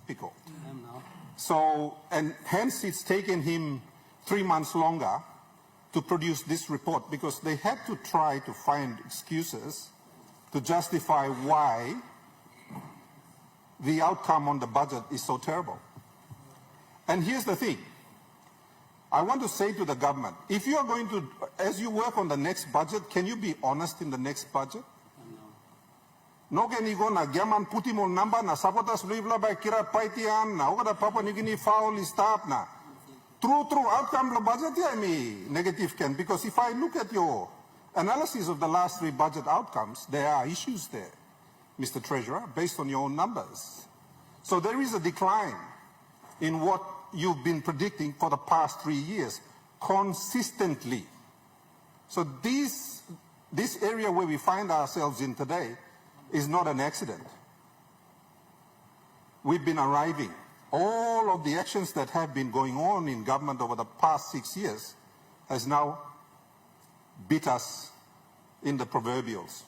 difficult. So, and hence it's taken him 3 months longer to produce this report, because they had to try to find excuses to justify why the outcome on the budget is so terrible. And here's the thing. I want to say to the government, if you are going to, as you work on the next budget, can you be honest in the next budget? No can you go na gaman puti mo number na sabotas luibla by kira paitian na oka da Papua New Guinea foul is stop na. True outcome the budget I mean negative can, because if I look at your analysis of the last 3 budget outcomes, there are issues there, Mr. Treasurer, based on your own numbers. So there is a decline in what you've been predicting for the past 3 years consistently. So this area where we find ourselves in today is not an accident. We've been arriving. All of the actions that have been going on in government over the past 6 years has now beat us in the proverbials.